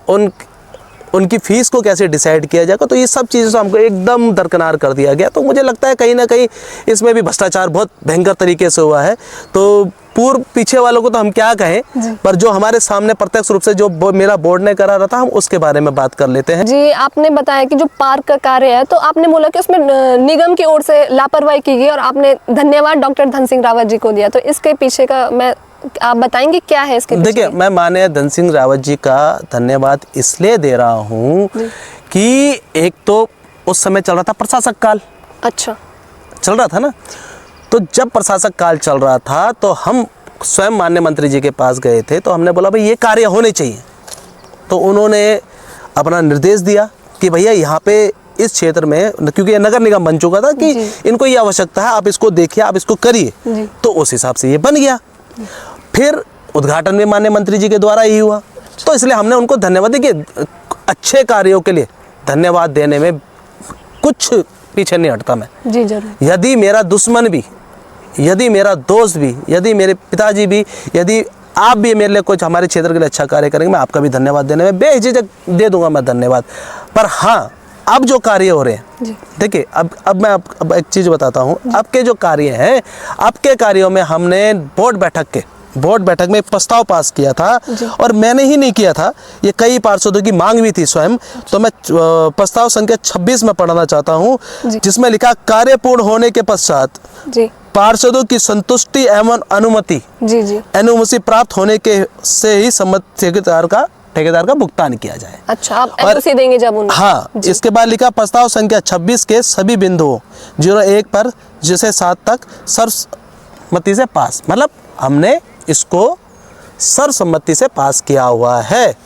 A: उनकी फ़ीस को कैसे डिसाइड किया जाएगा। तो ये सब चीज़ों से हमको एकदम दरकिनार कर दिया गया। तो मुझे लगता है कहीं ना कहीं इसमें भी भ्रष्टाचार बहुत भयंकर तरीके से हुआ है। तो पूर्व पीछे वालों को तो हम क्या कहें, पर जो हमारे सामने प्रत्यक्ष रूप से जो मेरा बोर्ड ने करा रहा था, हम उसके बारे में बात कर लेते हैं।
B: जी, आपने बताया कि जो पार्क का कार्य है, तो आपने बोला कि उसमें निगम की ओर से लापरवाही की गई, और आपने धन्यवाद डॉक्टर धन सिंह रावत जी को दिया। तो इसके पीछे का आप बताएंगे क्या है इसके पीछे? देखिए,
A: मैं माननीय धन सिंह रावत जी का धन्यवाद इसलिए दे रहा हूँ कि एक तो उस समय चल रहा था प्रशासक काल।
B: अच्छा,
A: चल रहा था ना, तो जब प्रशासक काल चल रहा था तो हम स्वयं माननीय मंत्री जी के पास गए थे। तो हमने बोला भाई ये कार्य होने चाहिए। तो उन्होंने अपना निर्देश दिया कि भैया यहाँ पे इस क्षेत्र में, क्योंकि ये नगर निगम बन चुका था कि इनको ये आवश्यकता है, आप इसको देखिए, आप इसको करिए। तो उस हिसाब से ये बन गया। फिर उद्घाटन भी माननीय मंत्री जी के द्वारा ही हुआ। तो इसलिए हमने उनको धन्यवाद दिया कि अच्छे कार्यों के लिए धन्यवाद देने में कुछ पीछे नहीं हटता मैं।
B: जी जरूर।
A: यदि मेरा दुश्मन भी, यदि मेरा दोस्त भी, यदि मेरे पिताजी भी, यदि आप भी मेरे लिए कुछ हमारे क्षेत्र के लिए अच्छा कार्य करेंगे, मैं आपका भी धन्यवाद देने में बेझिझक दे दूंगा मैं धन्यवाद। पर हाँ, अब जो कार्य हो रहे हैं, देखिए अब मैं अब एक चीज़ बताता हूँ। अब के जो कार्य हैं, अब के कार्यों में हमने बोर्ड बैठक में एक प्रस्ताव पास किया था, और मैंने ही नहीं किया था, ये कई पार्षदों की मांग भी थी स्वयं। तो मैं प्रस्ताव संख्या 26 में पढ़ना चाहता हूँ, जिसमें लिखा कार्य पूर्ण होने के पश्चात पार्षदों की संतुष्टि एवं अनुमति प्राप्त होने के से ही ठेकेदार का भुगतान किया जाए।
B: अच्छा, आप एनओसी देंगे जब उन्हें?
A: हाँ, इसके बाद लिखा प्रस्ताव संख्या 26 के सभी बिंदुओं 01 पर जिसे 7 तक सर्वसम्मति से पास, मतलब हमने इसको सर्वसम्मति से पास किया हुआ है,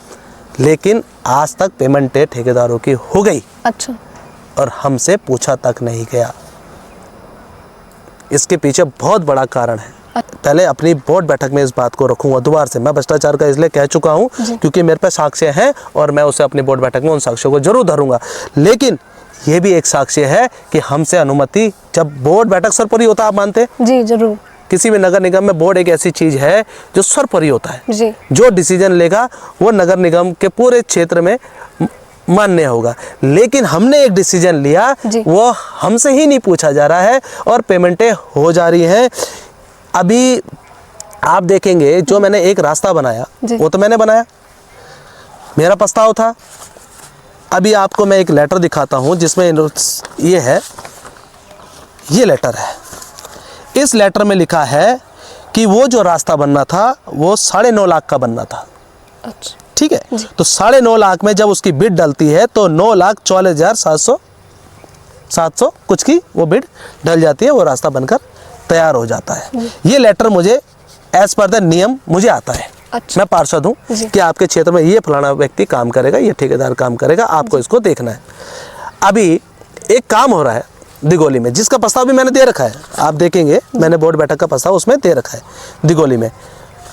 A: लेकिन आज तक पेमेंट ठेकेदारों की हो गई।
B: अच्छा।
A: और हमसे पूछा तक नहीं गया। इसके पीछे बहुत बड़ा कारण है। पहले अपनी बोर्ड बैठक में इस बात को रखूंगा दोबारा से। मैं भ्रष्टाचार का इसलिए कह चुका हूं क्योंकि मेरे पास साक्ष्य हैं, और मैं उसे अपनी बोर्ड बैठक में उन साक्ष्यों को जरूर धरूंगा। लेकिन ये भी एक साक्ष्य है कि हमसे अनुमति, जब बोर्ड बैठक सर्वोपरि होता है, आप मानते हैं?
B: जी जरूर।
A: किसी भी नगर निगम में बोर्ड एक ऐसी चीज है जो सर्वोपरि होता है।
B: जी।
A: जो डिसीजन लेगा वो नगर निगम के पूरे क्षेत्र में मान्य होगा। लेकिन हमने एक डिसीजन लिया, वो हमसे ही नहीं पूछा जा रहा है, और पेमेंटें हो जा रही हैं। अभी आप देखेंगे, जो मैंने एक रास्ता बनाया वो तो मैंने बनाया, मेरा प्रस्ताव था। अभी आपको मैं एक लेटर दिखाता हूं जिसमें ये है, ये लेटर है। इस लेटर में लिखा है कि वो जो रास्ता बनना था वो 9.5 लाख का बनना था।
B: अच्छा,
A: ठीक है। तो 9.5 लाख में जब उसकी बिड डलती है तो 9,44,700 700 कुछ की वो बिड डल जाती है, वो रास्ता बनकर तैयार हो जाता है। ये लेटर मुझे एज पर द नियम मुझे आता है।
B: अच्छा।
A: मैं पार्षद हूँ कि आपके क्षेत्र में ये फलाना व्यक्ति काम करेगा, ये ठेकेदार काम करेगा, आपको इसको देखना है। अभी एक काम हो रहा है दिगोली में, जिसका प्रस्ताव भी मैंने दे रखा है, आप देखेंगे मैंने बोर्ड बैठक का प्रस्ताव उसमें दे रखा है दिगोली में,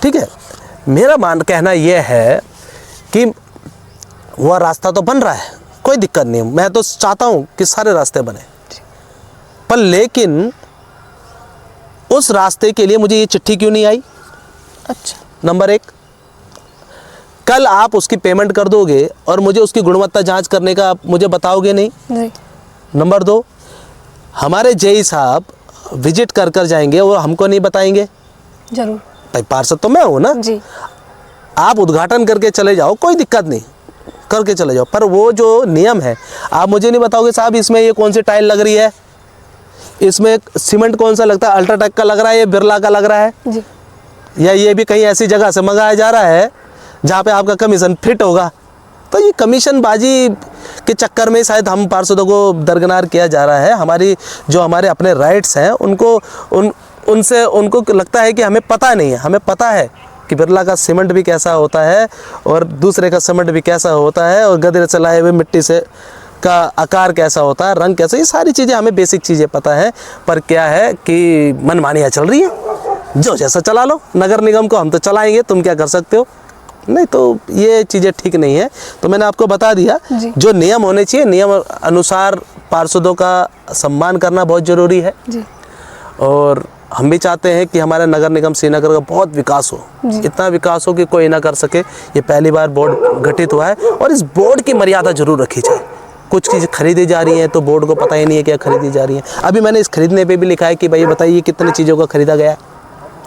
A: ठीक है। मेरा कहना यह है कि वह रास्ता तो बन रहा है, कोई दिक्कत नहीं, मैं तो चाहता हूँ कि सारे रास्ते बने, पर लेकिन उस रास्ते के लिए मुझे ये चिट्ठी क्यों नहीं आई?
B: अच्छा।
A: नंबर 1, कल आप उसकी पेमेंट कर दोगे और मुझे उसकी गुणवत्ता जांच करने का आप मुझे बताओगे नहीं।
B: जी।
A: नंबर 2, हमारे जेई साहब विजिट कर कर जाएंगे और हमको नहीं बताएंगे।
B: जरूर
A: भाई पार्षद तो मैं हूँ ना
B: जी।
A: आप उद्घाटन करके चले जाओ, कोई दिक्कत नहीं, करके चले जाओ, पर वो जो नियम है आप मुझे नहीं बताओगे साहब इसमें ये कौन सी टाइल लग रही है, इसमें सीमेंट कौन सा लगता है, अल्ट्राटेक का लग रहा है, ये बिरला का लग रहा है
B: जी।
A: या ये भी कहीं ऐसी जगह से मंगाया जा रहा है जहाँ पे आपका कमीशन फिट होगा। तो ये कमीशन बाजी के चक्कर में शायद हम पार्षदों को दरकिनार किया जा रहा है। हमारे अपने राइट्स हैं उनको उनसे उनको लगता है कि हमें पता नहीं है। हमें पता है कि बिरला का सीमेंट भी कैसा होता है और दूसरे का सीमेंट भी कैसा होता है और गदरे से लाए हुए मिट्टी से का आकार कैसा होता है, रंग कैसा, ये सारी चीज़ें हमें बेसिक चीज़ें पता है। पर क्या है कि मनमानियाँ चल रही है, जो जैसा चला लो, नगर निगम को हम तो चलाएंगे, तुम क्या कर सकते हो। नहीं तो ये चीज़ें ठीक नहीं है। तो मैंने आपको बता दिया जो नियम होने चाहिए, नियम अनुसार पार्षदों का सम्मान करना बहुत ज़रूरी है
B: जी।
A: और हम भी चाहते हैं कि हमारा नगर निगम श्रीनगर का बहुत विकास हो, इतना विकास हो कि कोई ना कर सके। ये पहली बार बोर्ड गठित हुआ है और इस बोर्ड की मर्यादा जरूर रखी जाए। कुछ चीज़ें खरीदी जा रही हैं तो बोर्ड को पता ही नहीं है क्या खरीदी जा रही है। अभी मैंने इस खरीदने पे भी लिखा है कि भाई बताइए कितनी चीज़ों का खरीदा गया।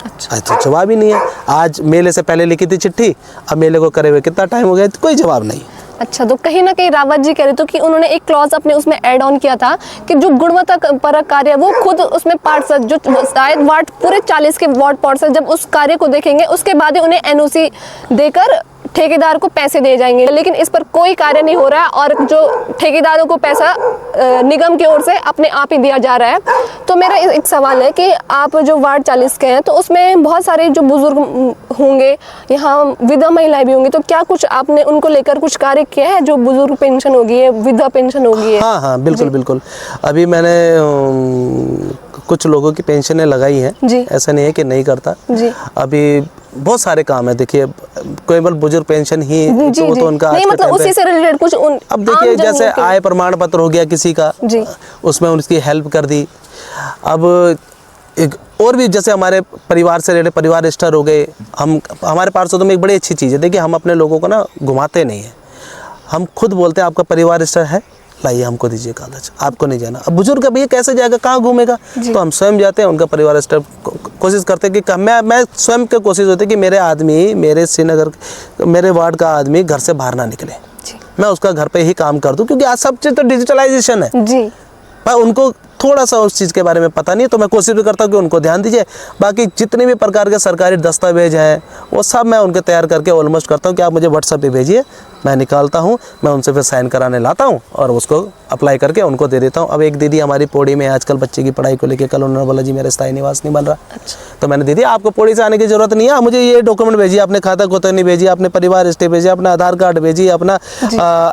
B: अच्छा।
A: तो जवाब ही नहीं है। आज मेले से पहले लिखी थी चिट्ठी, अब मेले को करे हुए कितना टाइम हो गया, कोई जवाब नहीं।
B: अच्छा, तो कहीं ना कहीं रावत जी कह रहे थे कि उन्होंने एक क्लॉज अपने उसमें ऐड ऑन किया था कि जो गुणवत्ता परक कार्य है वो खुद उसमें पार्षद जो शायद वार्ड पूरे 40 के वार्ड पार्षद जब उस कार्य को देखेंगे उसके बाद ही उन्हें एनओसी देकर ठेकेदार को पैसे दिए जाएंगे। लेकिन इस पर कोई कार्य नहीं हो रहा है और जो ठेकेदारों को पैसा निगम की ओर से अपने आप ही दिया जा रहा है। तो मेरा एक सवाल है कि आप जो वार्ड 40 के हैं तो उसमें बहुत सारे जो बुजुर्ग होंगे, यहाँ विधवा महिलाएं भी होंगी, तो क्या कुछ आपने उनको लेकर कुछ कार्य किया है? जो बुजुर्ग पेंशन होगी है, विधवा पेंशन होगी है।
A: हाँ बिल्कुल बिल्कुल। अभी मैंने कुछ लोगों की पेंशनें लगाई हैं, ऐसा नहीं है कि नहीं करता जी। अभी बहुत सारे काम है, देखिए केवल बुजुर्ग पेंशन ही
B: जी,
A: तो उनका
B: नहीं, मतलब उसी से रिलेटेड कुछ
A: अब देखिए जैसे आय प्रमाण पत्र हो गया किसी का जी। उसमें उनकी हेल्प कर दी। अब एक और भी जैसे हमारे परिवार से रिलेटेड परिवार रजिस्टर हो गए। हमारे पार्षदों में एक बड़ी अच्छी चीज़ है, देखिए हम अपने लोगों को ना घुमाते नहीं है, हम खुद बोलते हैं आपका परिवार रजिस्टर है, लाइए हमको दीजिए कागज, आपको नहीं जाना। अब बुजुर्ग भैया कैसे जाएगा, कहाँ घूमेगा, तो हम स्वयं जाते हैं, उनका परिवार रजिस्टर कोशिश करते हैं कि मैं स्वयं की कोशिश होती है कि मेरे आदमी, मेरे श्रीनगर मेरे वार्ड का आदमी घर से बाहर ना निकले, मैं उसका घर पे ही काम कर दूं, क्योंकि आज सब चीज़ तो डिजिटलाइजेशन है जी। पर उनको थोड़ा सा उस चीज़ के बारे में पता नहीं है, तो मैं कोशिश भी करता हूँ कि उनको ध्यान दीजिए। बाकी जितने भी प्रकार के सरकारी दस्तावेज हैं वो सब मैं उनके तैयार करके ऑलमोस्ट करता हूँ कि आप मुझे व्हाट्सएप पे भेजिए, मैं निकालता हूँ, मैं उनसे फिर साइन कराने लाता हूँ और उसको अप्लाई करके उनको दे देता हूँ। अब एक दीदी हमारी पौड़ी में आजकल बच्चे की पढ़ाई को लेकर, कल उन्होंने बोला जी मेरा स्थायी निवास नहीं बन रहा। अच्छा। तो मैंने दीदी आपको पौड़ी से आने की जरूरत नहीं है, मुझे ये डॉक्यूमेंट भेजिए, अपने खाता खोता नहीं भेजिए, अपने परिवार रजिस्टर भेजिए, अपना आधार कार्ड भेजिए, अपना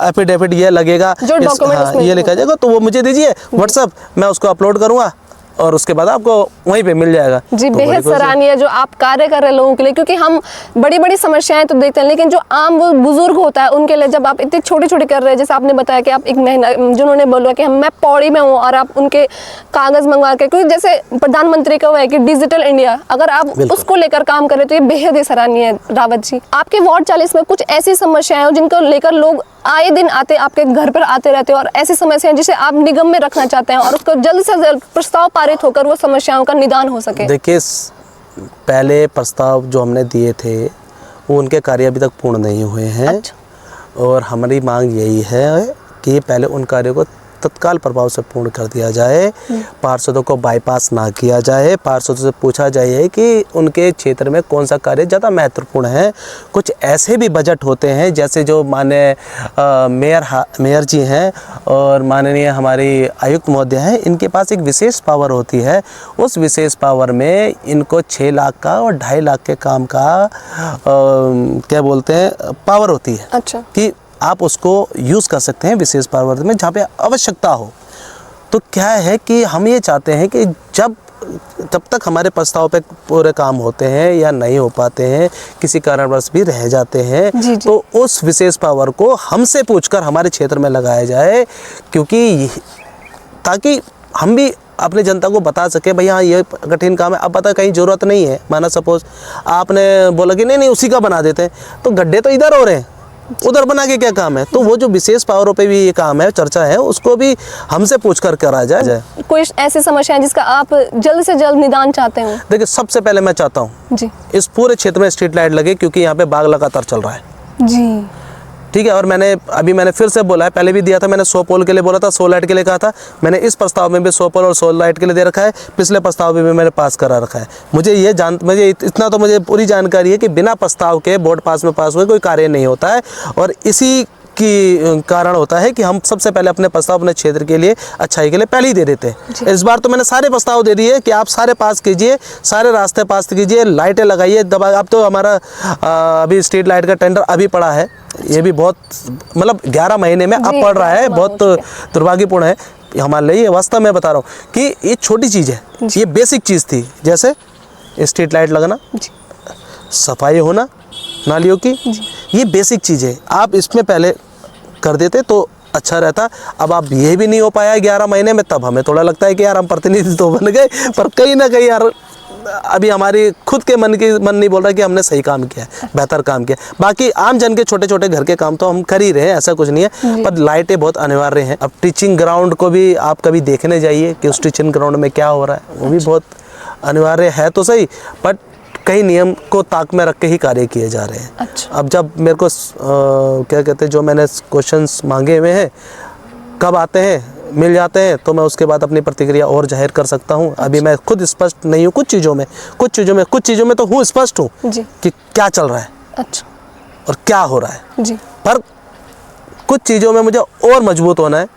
A: एफिडेविट ये लगेगा, ये लिखा जाएगा, तो वो मुझे दीजिए व्हाट्सअप, मैं उसको अपलोड करूँगा और उसके बाद आपको वहीं पे मिल जाएगा जी। तो
B: बेहद सराहनीय जो आप कार्य कर रहे लोगों के लिए, क्योंकि हम बड़ी बड़ी समस्याएं तो देखते हैं, लेकिन जो आम वो बुजुर्ग होता है उनके लिए जब आप इतनी छोटी छोटी कर रहे हैं, जैसे आपने बताया कि आप एक महीना जिन्होंने बोला कि मैं पौड़ी में हूँ और आप उनके कागज मंगवा के, क्योंकि जैसे प्रधानमंत्री का हुआ है कि डिजिटल इंडिया, अगर आप उसको लेकर काम करें तो ये बेहद ही सराहनीय है। रावत जी, आपके वार्ड 40 में कुछ ऐसी समस्याएं हो जिनको लेकर लोग आए दिन आते आपके घर पर आते रहते हैं और ऐसी समस्याएं जिसे आप निगम में रखना चाहते हैं और उसको जल्द से जल्द प्रस्ताव पारित होकर वो समस्याओं का निदान हो सके? देखिए
A: पहले प्रस्ताव जो हमने दिए थे वो उनके कार्य अभी तक पूर्ण नहीं हुए हैं। अच्छा। और हमारी मांग यही है कि पहले उन कार्यों को तत्काल प्रभाव से पूर्ण कर दिया जाए। पार्षदों को बाईपास ना किया जाए। पार्षदों से पूछा जाए कि उनके क्षेत्र में कौन सा कार्य ज़्यादा महत्वपूर्ण है। कुछ ऐसे भी बजट होते हैं जैसे जो माननीय मेयर जी हैं और माननीय हमारी आयुक्त महोदय हैं, इनके पास एक विशेष पावर होती है। उस विशेष पावर में इनको 6 लाख का और 2.5 लाख के काम का क्या बोलते हैं पावर होती है।
B: अच्छा।
A: कि आप उसको यूज़ कर सकते हैं विशेष पावर में जहाँ पे आवश्यकता हो। तो क्या है कि हम ये चाहते हैं कि जब तक हमारे प्रस्ताव पे पूरे काम होते हैं या नहीं हो पाते हैं, किसी कारणवश भी रह जाते हैं,
B: जी जी।
A: तो उस विशेष पावर को हमसे पूछकर हमारे क्षेत्र में लगाया जाए, क्योंकि ताकि हम भी अपने जनता को बता सके भाई हाँ ये कठिन काम है। अब पता कहीं ज़रूरत नहीं है, माना सपोज आपने बोला कि नहीं उसी का बना देते हैं, तो गड्ढे तो इधर हो रहे हैं, उधर बना के क्या काम है। तो वो जो विशेष पावरों पे भी ये काम है, चर्चा है, उसको भी हमसे पूछ कर करा जाए।
B: कोई ऐसी समस्या है जिसका आप जल्द से जल्द निदान चाहते हो?
A: देखिए, सबसे पहले मैं चाहता हूँ
B: जी
A: इस पूरे क्षेत्र में स्ट्रीट लाइट लगे, क्योंकि यहाँ पे बाग लगातार चल रहा है।
B: जी
A: ठीक है। और मैंने फिर से बोला है, पहले भी दिया था, मैंने 100 पोल के लिए बोला था, 100 लाइट के लिए कहा था। मैंने इस प्रस्ताव में भी 100 पोल और 100 लाइट के लिए दे रखा है। पिछले प्रस्ताव में भी मैंने पास करा रखा है। मुझे इतना तो मुझे पूरी जानकारी है कि बिना प्रस्ताव के बोर्ड पास हुए कोई कार्य नहीं होता है। और इसी की कारण होता है कि हम सबसे पहले अपने प्रस्ताव अपने क्षेत्र के लिए अच्छाई के लिए पहले ही दे देते हैं। इस बार तो मैंने सारे प्रस्ताव दे दिए कि आप सारे पास कीजिए, सारे रास्ते पास कीजिए, लाइटें लगाइए। अब तो हमारा अभी स्ट्रीट लाइट का टेंडर अभी पड़ा है, ये भी बहुत मतलब 11 महीने में अब पड़ रहा है, बहुत दुर्भाग्यपूर्ण है हमारे लिए। ये वास्तव में बता रहा हूँ कि ये छोटी चीज़ है, ये बेसिक चीज़ थी, जैसे स्ट्रीट लाइट लगाना, सफाई होना नालियों की, ये बेसिक चीज़ है। आप इसमें पहले कर देते तो अच्छा रहता। अब आप ये भी नहीं हो पाया 11 महीने में, तब हमें थोड़ा लगता है कि यार हम प्रतिनिधि तो बन गए, पर कहीं ना कहीं यार अभी हमारी खुद के मन नहीं बोल रहा कि हमने सही काम किया है, बेहतर काम किया। बाकी आम जन के छोटे छोटे घर के काम तो हम कर ही रहे हैं, ऐसा कुछ नहीं है, पर लाइटें बहुत अनिवार्य हैं। अब टीचिंग ग्राउंड को भी आप कभी देखने जाइए कि उस टीचिंग ग्राउंड में क्या हो रहा है, वो भी बहुत अनिवार्य है तो सही, बट कई नियम को ताक में रख के ही कार्य किए जा रहे हैं।
B: अच्छा।
A: अब जब मेरे को क्या कहते हैं, जो मैंने क्वेश्चंस मांगे हुए हैं कब आते हैं, मिल जाते हैं, तो मैं उसके बाद अपनी प्रतिक्रिया और जाहिर कर सकता हूं। अभी मैं खुद स्पष्ट नहीं हूं कुछ चीज़ों में तो हूँ स्पष्ट हूँ कि क्या चल रहा है। अच्छा। और क्या हो रहा है जी। पर कुछ चीज़ों में मुझे और मजबूत होना है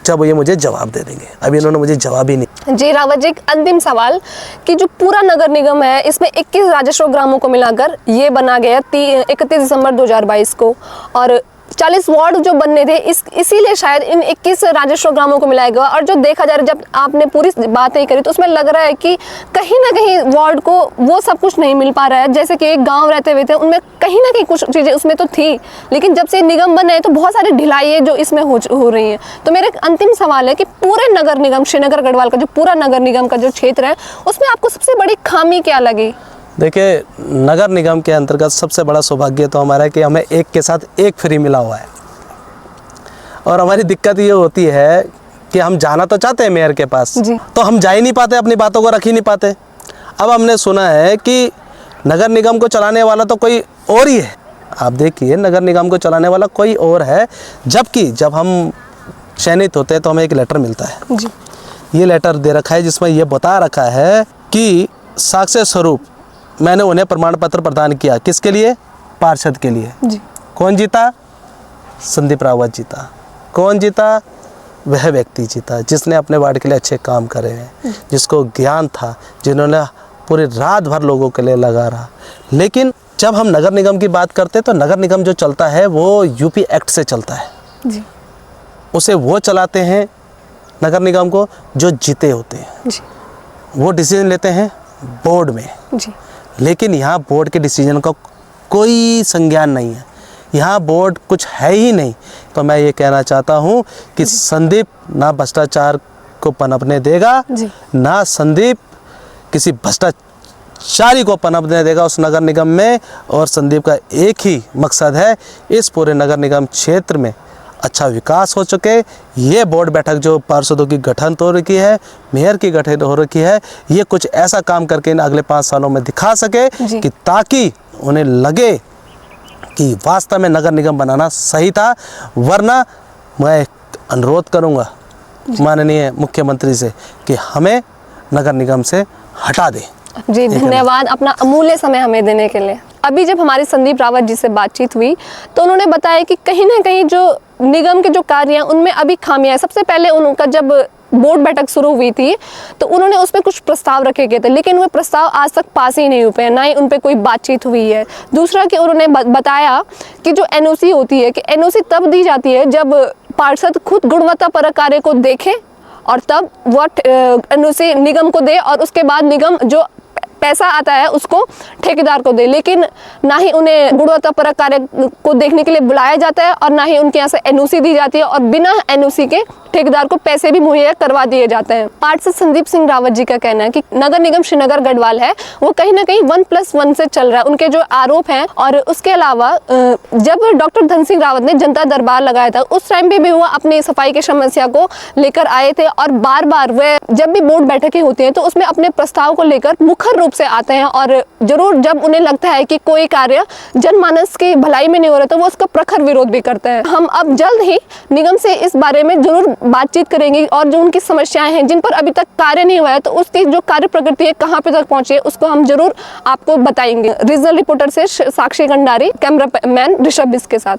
A: जब ये मुझे जवाब दे देंगे। अभी इन्होंने मुझे जवाब ही नहीं।
B: जी रावत जी, एक अंतिम सवाल कि जो पूरा नगर निगम है इसमें 21 राजस्व ग्रामों को मिलाकर ये बना गया 31 दिसंबर 2022 को, और 40 वार्ड जो बनने थे इसीलिए शायद इन 21 राजस्व ग्रामों को मिलाया गया। और जो देखा जा रहा है, जब आपने पूरी बातें करी तो उसमें लग रहा है कि कहीं ना कहीं वार्ड को वो सब कुछ नहीं मिल पा रहा है। जैसे कि एक गांव रहते हुए थे, उनमें कहीं ना कहीं कुछ चीज़ें उसमें तो थी, लेकिन जब से निगम बने तो बहुत सारी ढिलाइयाँ जो इसमें हो रही हैं। तो मेरा एक अंतिम सवाल है कि पूरे नगर निगम श्रीनगर गढ़वाल का जो पूरा नगर निगम का जो क्षेत्र है उसमें आपको सबसे बड़ी खामी क्या लगी?
A: देखिए, नगर निगम के अंतर्गत सबसे बड़ा सौभाग्य तो हमारा है कि हमें एक के साथ एक फ्री मिला हुआ है। और हमारी दिक्कत ये होती है कि हम जाना तो चाहते हैं मेयर के पास, तो हम जा ही नहीं पाते, अपनी बातों को रख ही नहीं पाते। अब हमने सुना है कि नगर निगम को चलाने वाला तो कोई और ही है। आप देखिए, नगर निगम को चलाने वाला कोई और है, जबकि जब हम चयनित होते हैं तो हमें एक लेटर मिलता है जी। ये लेटर दे रखा है जिसमें ये बता रखा है कि साक्ष्य स्वरूप मैंने उन्हें प्रमाण पत्र प्रदान किया। किसके लिए? पार्षद के लिए जी। कौन जीता? संदीप रावत जीता। कौन जीता? वह व्यक्ति जीता जिसने अपने वार्ड के लिए अच्छे काम करे हैं, जिसको ज्ञान था, जिन्होंने पूरी रात भर लोगों के लिए लगा रहा। लेकिन जब हम नगर निगम की बात करते हैं तो नगर निगम जो चलता है वो यूपी एक्ट से चलता है जी। उसे वो चलाते हैं नगर निगम को जो जीते होते हैं जी। वो डिसीजन लेते हैं बोर्ड में जी। लेकिन यहाँ बोर्ड के डिसीजन का कोई संज्ञान नहीं है, यहाँ बोर्ड कुछ है ही नहीं। तो मैं ये कहना चाहता हूँ कि संदीप ना भ्रष्टाचार को पनपने देगा, ना संदीप किसी भ्रष्टाचारी को पनपने देगा उस नगर निगम में। और संदीप का एक ही मकसद है, इस पूरे नगर निगम क्षेत्र में अच्छा विकास हो चुके। ये बोर्ड बैठक जो पार्षदों की गठन हो रखी है, मेयर की गठन हो रखी है, ये कुछ ऐसा काम करके इन अगले 5 सालों में दिखा सके कि ताकि उन्हें लगे कि वास्तव में नगर निगम बनाना सही था। वरना मैं अनुरोध करूंगा माननीय मुख्यमंत्री से कि हमें नगर निगम से हटा दें।
B: जी धन्यवाद अपना अमूल्य समय हमें देने के लिए। अभी जब हमारे संदीप रावत जी से बातचीत हुई तो उन्होंने बताया कि कहीं ना कहीं जो निगम के जो कार्य हैं उनमें अभी खामियां हैं। सबसे पहले उनका जब बोर्ड बैठक शुरू हुई थी तो उन्होंने उसमें कुछ प्रस्ताव रखे गए थे, लेकिन वो प्रस्ताव आज तक पास ही नहीं हो पाए, ना ही उन पर कोई बातचीत हुई है। दूसरा कि उन्होंने बताया कि जो एनओसी होती है कि एनओसी तब दी जाती है जब पार्षद खुद गुणवत्तापरक कार्य को देखे और तब वह एनओसी निगम को दे और उसके बाद निगम जो पैसा आता है उसको ठेकेदार को दे, लेकिन ना ही उन्हें गुणवत्तापरक कार्य को देखने के लिए बुलाया जाता है और ना ही उनके यहाँ से एनओसी दी जाती है और बिना एनओसी के ठेकेदार को पैसे भी मुहैया करवा दिए जाते हैं। पार्षद संदीप सिंह रावत जी का कहना है कि नगर निगम श्रीनगर गढ़वाल है वो कहीं ना कहीं 1+1 से चल रहा है, उनके जो आरोप हैं। और उसके अलावा जब डॉक्टर धन सिंह रावत ने जनता दरबार लगाया था उस टाइम पे भी वो अपनी सफाई की समस्या को लेकर आए थे और बार बार वे जब भी बोर्ड बैठकें होती हैं तो उसमें अपने प्रस्ताव को लेकर मुखर रूप से आते हैं और जरूर जब उन्हें लगता है कि कोई कार्य जनमानस की भलाई में नहीं हो रहा तो वो उसका प्रखर विरोध भी करते हैं। हम अब जल्द ही निगम से इस बारे में जरूर बातचीत करेंगे और जो उनकी समस्याएं हैं जिन पर अभी तक कार्य नहीं हुआ है तो उसकी जो कार्य प्रगति है कहाँ पे तक पहुंची है उसको हम जरूर आपको बताएंगे। रीजनल रिपोर्टर से साक्षी गंडारी, कैमरामैन ऋषभ बिस के साथ।